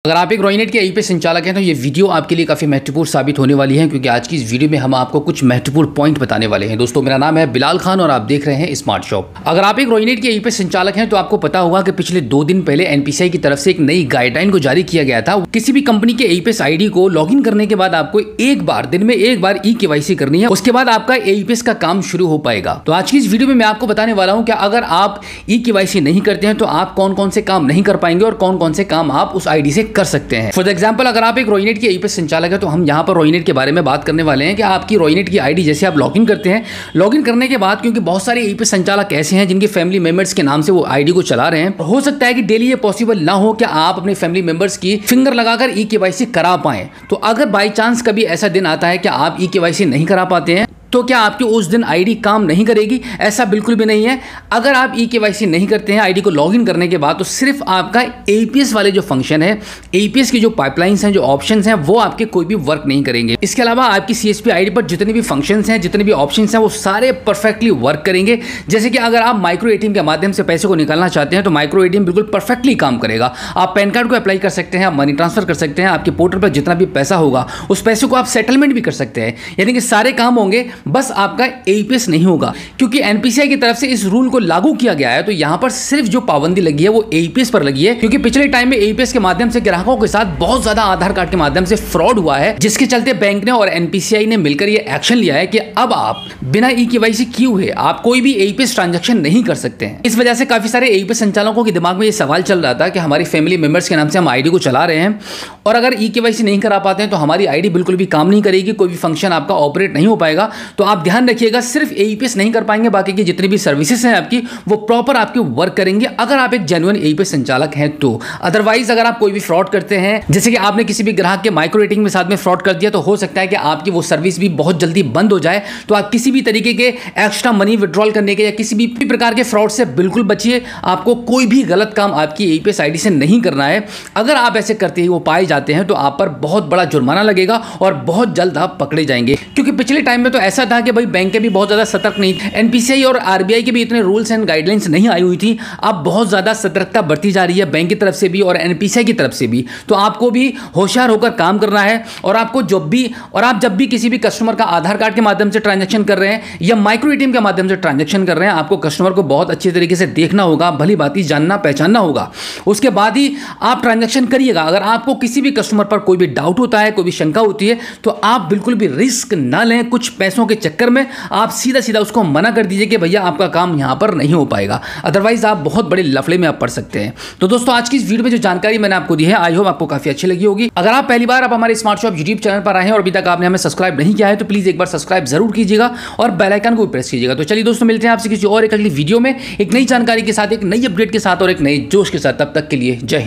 अगर आप एक रॉयनेट के ईपीएस संचालक हैं तो ये वीडियो आपके लिए काफ़ी महत्वपूर्ण साबित होने वाली है, क्योंकि आज की इस वीडियो में हम आपको कुछ महत्वपूर्ण पॉइंट बताने वाले हैं। दोस्तों, मेरा नाम है बिलाल खान और आप देख रहे हैं स्मार्ट शॉप। अगर आप एक रॉयनेट के ईपीएस संचालक हैं तो आपको पता होगा कि पिछले 2 दिन पहले एनपीसीआई की तरफ से एक नई गाइडलाइन को जारी किया गया था। किसी भी कंपनी के ईपीएस आईडी को लॉगिन करने के बाद आपको दिन में एक बार ई-केवाईसी करनी है, उसके बाद आपका ईपीएस का काम शुरू हो पाएगा। तो आज की इस वीडियो में मैं आपको बताने वाला हूं कि अगर आप ई-केवाईसी नहीं करते हैं तो आप कौन कौन से काम नहीं कर पाएंगे और कौन कौन से काम आप उस आईडी से कर सकते हैं। फॉर एग्जांपल, अगर आप एक रॉयनेट के ईपीएस संचालक है तो हम यहां पर रॉयनेट के बारे में बात करने वाले हैं कि आपकी रॉयनेट की आईडी जैसे आप लॉगिन करते हैं, लॉगिन करने के बाद क्योंकि बहुत सारे ईपीएस संचालक ऐसे हैं जिनके फैमिली मेंबर्स के नाम से वो आईडी को चला रहे हैं, हो सकता है कि डेली ये पॉसिबल ना हो कि आप अपने फैमिली मेंबर्स की फिंगर लगाकर ई-केवाईसी करा पाएं। तो अगर बाई चांस कभी ऐसा दिन आता है कि आप ई-केवाईसी नहीं करा पाते हैं तो क्या आपकी उस दिन आईडी काम नहीं करेगी? ऐसा बिल्कुल भी नहीं है। अगर आप ई-केवाईसी नहीं करते हैं आईडी को लॉगिन करने के बाद तो सिर्फ आपका एपीएस वाले जो फंक्शन है, एपीएस की जो पाइपलाइंस हैं, जो ऑप्शंस हैं, वो आपके कोई भी वर्क नहीं करेंगे। इसके अलावा आपकी सीएसपी आईडी पर जितने भी फंक्शंस हैं, जितने भी ऑप्शंस हैं, वो सारे परफेक्टली वर्क करेंगे। जैसे कि अगर आप माइक्रो एटीएम के माध्यम से पैसे को निकालना चाहते हैं तो माइक्रो एटीएम बिल्कुल परफेक्टली काम करेगा। आप पैन कार्ड को अप्लाई कर सकते हैं, आप मनी ट्रांसफर कर सकते हैं, आपके पोर्टल पर जितना भी पैसा होगा उस पैसे को आप सेटलमेंट भी कर सकते हैं। यानी कि सारे काम होंगे, बस आपका ईपीएस नहीं होगा। क्योंकि एनपीसीआई की तरफ से इस रूल को लागू किया गया है तो यहां पर सिर्फ जो पाबंदी लगी है वो ईपीएस पर लगी है, क्योंकि पिछले टाइम में ईपीएस के माध्यम से ग्राहकों के साथ बहुत ज्यादा आधार कार्ड के माध्यम से फ्रॉड हुआ है, जिसके चलते बैंक ने और एनपीसीआई ने मिलकर यह एक्शन लिया है कि अब आप बिना ई-केवाईसी किए हुए आप कोई भी ईपीएस ट्रांजैक्शन नहीं कर सकते हैं। इस वजह से काफी सारे ईपीएस संचालकों के दिमाग में यह सवाल चल रहा था कि हमारी फैमिली मेंबर्स के नाम से हम आईडी को चला रहे हैं और अगर ई-केवाईसी नहीं करा पाते हैं तो हमारी आईडी बिल्कुल भी काम नहीं करेगी, कोई भी फंक्शन आपका ऑपरेट नहीं हो पाएगा। तो आप ध्यान रखिएगा, सिर्फ ईपीएस नहीं कर पाएंगे, बाकी की जितनी भी सर्विसेज हैं आपकी वो प्रॉपर आपके वर्क करेंगे अगर आप एक जेन्युइन ईपीएस संचालक हैं तो। अदरवाइज अगर आप कोई भी फ्रॉड करते हैं, जैसे कि आपने किसी भी ग्राहक के माइक्रो एटीएम में साथ में फ्रॉड कर दिया, तो हो सकता है कि आपकी वो सर्विस भी बहुत जल्दी बंद हो जाए। तो आप किसी भी तरीके के एक्स्ट्रा मनी विड्रॉल करने के या किसी भी प्रकार के फ्रॉड से बिल्कुल बचिए। आपको कोई भी गलत काम आपकी ईपीएस आईडी से नहीं करना है। अगर आप ऐसे करते ही वो पाए जाते हैं तो आप पर बहुत बड़ा जुर्माना लगेगा और बहुत जल्द आप पकड़े जाएंगे। क्योंकि पिछले टाइम में तो ऐसा था कि भाई बैंक के भी बहुत ज्यादा सतर्क नहीं, एनपीसीआई और आरबीआई के भी इतने रूल्स एंड गाइडलाइंस नहीं आई हुई थी। अब बहुत ज्यादा सतर्कता बरती जा रही है बैंक की तरफ से भी और एनपीसीआई की तरफ से भी। तो आपको भी होशियार होकर काम करना है और आपको आप जब भी किसी भी कस्टमर का आधार कार्ड के माध्यम से ट्रांजैक्शन कर रहे हैं या माइक्रो एटीएम के माध्यम से ट्रांजैक्शन कर रहे हैं, आपको कस्टमर को बहुत अच्छे तरीके से देखना होगा, भली भांति जानना पहचानना होगा, उसके बाद ही आप ट्रांजैक्शन करिएगा। अगर आपको किसी भी कस्टमर पर कोई भी डाउट होता है, कोई भी शंका होती है, तो आप बिल्कुल भी रिस्क ना लें कुछ पैसों के चक्कर में। आप सीधा सीधा उसको मना कर दीजिए कि भैया आपका काम यहां पर नहीं हो पाएगा, अदरवाइज आप बहुत बड़े लफड़े में आप पड़ सकते हैं। तो दोस्तों, आज की इस वीडियो में जो जानकारी मैंने आपको दी है, आई होप आपको काफी अच्छी लगी होगी। अगर आप पहली बार आप हमारे स्मार्ट शॉप यूट्यूब चैनल पर आए हैं और अभी तक आपने हमें सब्सक्राइब नहीं किया है तो प्लीज एक बार सब्सक्राइब जरूर कीजिएगा और बेल आइकन को प्रेस कीजिएगा। तो चलिए दोस्तों, मिलते हैं आपसे किसी और एक अगली वीडियो में एक नई जानकारी के साथ, एक नई अपडेट के साथ और एक नए जोश के साथ। तब तक के लिए जय हिंद।